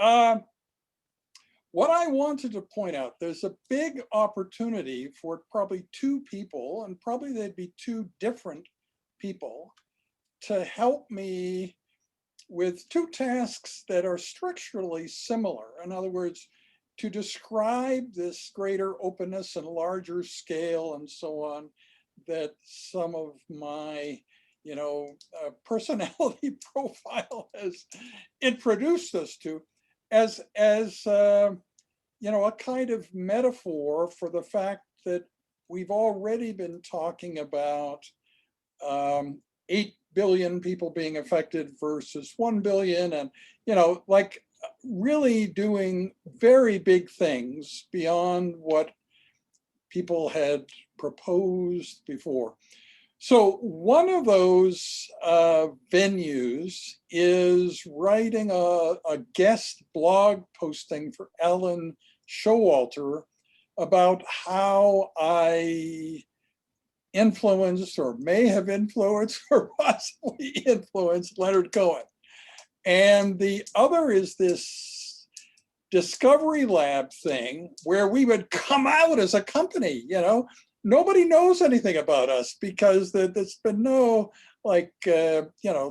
Uh, what I wanted to point out, there's a big opportunity for probably two people, and probably they'd be two different people, to help me with two tasks that are structurally similar. In other words, to describe this greater openness and larger scale and so on that some of my, personality profile has introduced us to, as a kind of metaphor for the fact that we've already been talking about 8 billion people being affected versus 1 billion, and like really doing very big things beyond what people had proposed before. So one of those venues is writing a guest blog posting for Alan Showalter about how I influenced or may have influenced or possibly influenced Leonard Cohen. And the other is this Discovery Lab thing where we would come out as a company, nobody knows anything about us because there's been no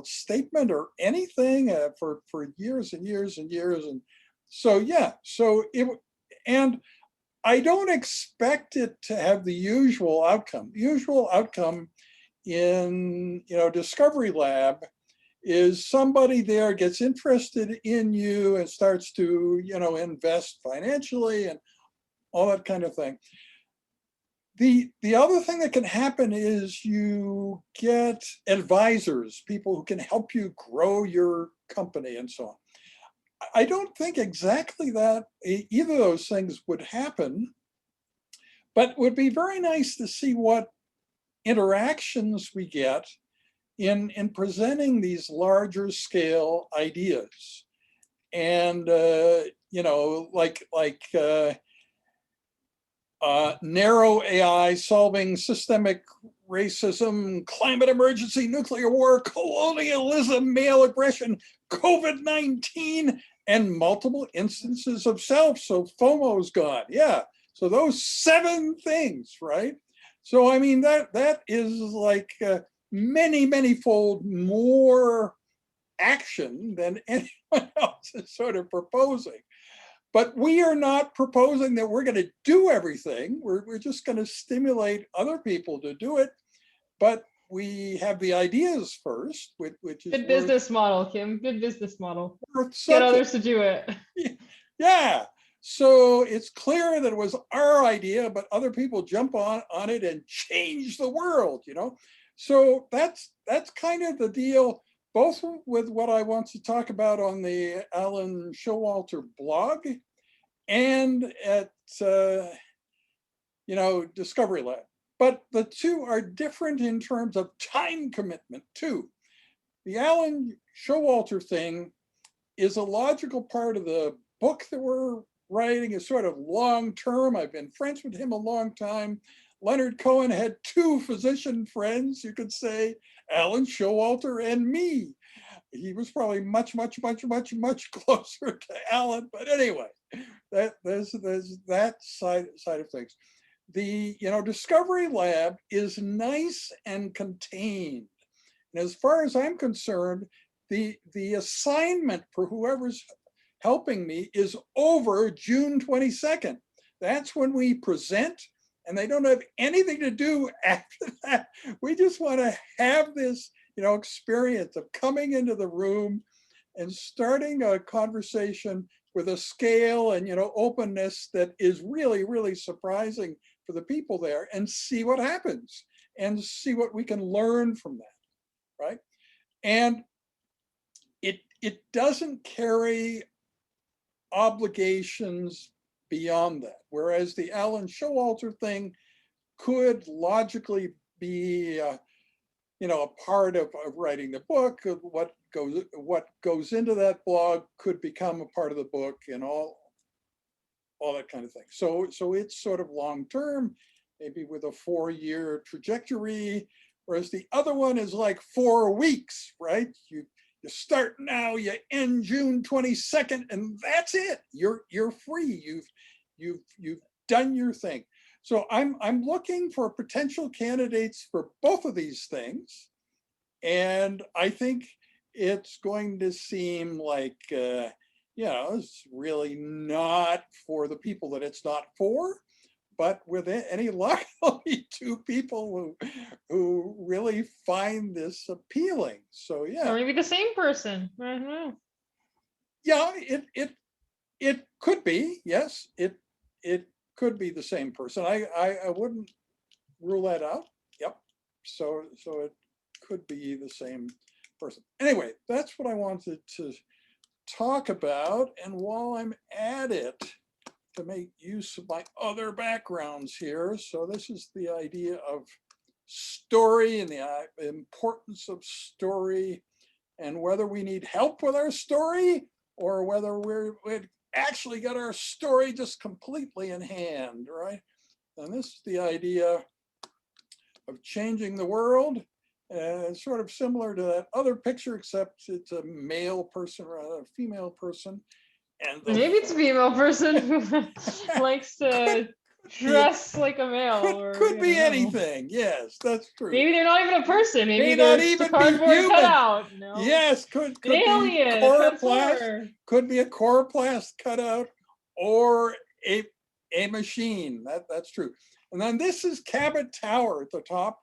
statement or anything for years and years and years. And so, and I don't expect it to have the usual outcome. The usual outcome in, Discovery Lab is somebody there gets interested in you and starts to, invest financially and all that kind of thing. The other thing that can happen is you get advisors, people who can help you grow your company and so on. I don't think exactly that either of those things would happen, but it would be very nice to see what interactions we get in presenting these larger scale ideas. And, narrow AI solving systemic racism, climate emergency, nuclear war, colonialism, male aggression, COVID-19, and multiple instances of self. So FOMO's gone. Yeah. So those 7 things, right? So I mean that is like many fold more action than anyone else is sort of proposing. But we are not proposing that we're going to do everything. We're just going to stimulate other people to do it. But we have the ideas first, which is good business model, Kim. Good business model. Get others to do it. Yeah. So it's clear that it was our idea, but other people jump on it and change the world, So that's kind of the deal, both with what I want to talk about on the Alan Showalter blog and at, Discovery Lab. But the two are different in terms of time commitment too. The Alan Showalter thing is a logical part of the book that we're writing, is sort of long-term. I've been friends with him a long time. Leonard Cohen had 2 physician friends, you could say, Alan Showalter and me. He was probably much closer to Alan, but anyway, there's that side of things. The Discovery Lab is nice and contained. And as far as I'm concerned, the assignment for whoever's helping me is over June 22nd. That's when we present, and they don't have anything to do after that. We just want to have this, experience of coming into the room and starting a conversation with a scale and, openness that is really, really surprising for the people there, and see what happens and see what we can learn from that, right? And it doesn't carry obligations beyond that. Whereas the Alan Showalter thing could logically be, a part of writing the book. What goes into that blog could become a part of the book, and all that kind of thing. So it's sort of long term, maybe with a 4-year trajectory. Whereas the other one is like 4 weeks, right? You start now, you end June 22nd, and that's it. You're free. You've done your thing. So I'm looking for potential candidates for both of these things. And I think it's going to seem like, it's really not for the people that it's not for. But with any luck, there'll be two people who really find this appealing. So yeah. Or maybe the same person. I don't know. Yeah, it could be. Yes, it could be the same person. I wouldn't rule that out. Yep. So it could be the same person. Anyway, that's what I wanted to talk about. And while I'm at it, to make use of my other backgrounds here. So this is the idea of story and the importance of story, and whether we need help with our story or whether we've actually got our story just completely in hand, right? And this is the idea of changing the world. Sort of similar to that other picture, except it's a male person rather than a female person. And maybe it's a female person who likes to dress like a male. Could be anything. Yes, that's true. Maybe they're not even a person. Maybe May not they're just a even be cardboard human. cutout. Yes, could an be alien. coroplast, could be a coroplast cutout, or a machine. That's true. And then this is Cabot Tower at the top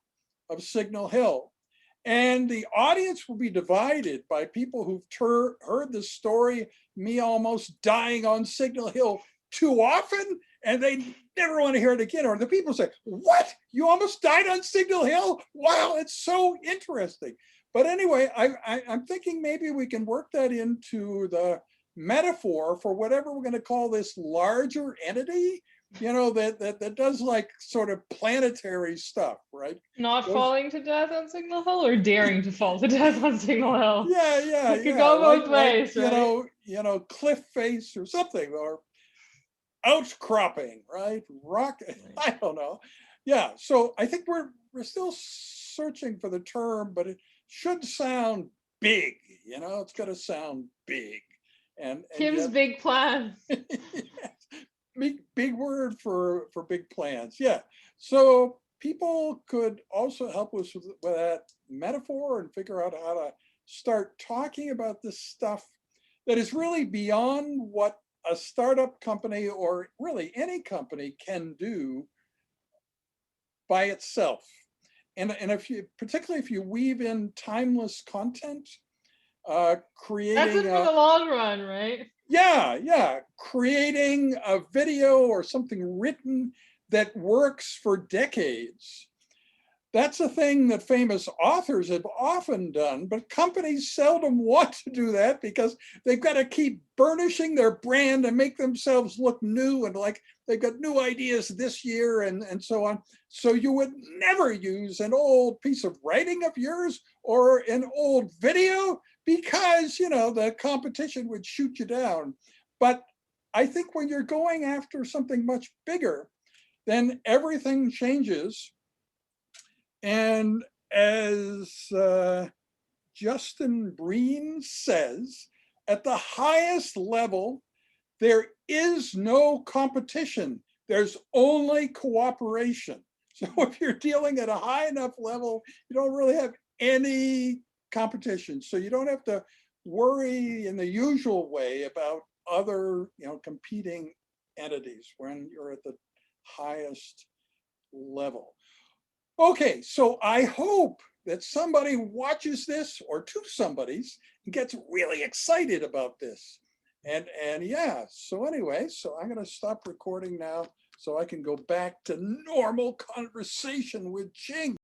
of Signal Hill. And the audience will be divided by people who've heard the story, me almost dying on Signal Hill too often, and they never want to hear it again. Or the people say, what? You almost died on Signal Hill? Wow, it's so interesting. But anyway, I'm thinking maybe we can work that into the metaphor for whatever we're going to call this larger entity, that does like sort of planetary stuff, right? Not falling to death on Signal Hill, or daring to fall to death on Signal Hill. Yeah. It could go both ways, right? Cliff face or something, or outcropping, right? Rock, I don't know. Yeah, so I think we're still searching for the term, but it should sound big, it's got to sound big. And Kim's yet, big plan. big word for big plans. Yeah. So people could also help us with that metaphor and figure out how to start talking about this stuff that is really beyond what a startup company, or really any company, can do by itself. And particularly if you weave in timeless content, creating that's it for the long run, right? Yeah. Creating a video or something written that works for decades. That's a thing that famous authors have often done, but companies seldom want to do that because they've got to keep burnishing their brand and make themselves look new and like they've got new ideas this year and so on. So you would never use an old piece of writing of yours or an old video because, the competition would shoot you down. But I think when you're going after something much bigger, then everything changes. And as Justin Breen says, at the highest level, there is no competition. There's only cooperation. So if you're dealing at a high enough level, you don't really have any competition. So you don't have to worry in the usual way about other, competing entities when you're at the highest level. Okay, so I hope that somebody watches this, or two somebodies, and gets really excited about this. And yeah, so anyway, so I'm going to stop recording now so I can go back to normal conversation with Jing.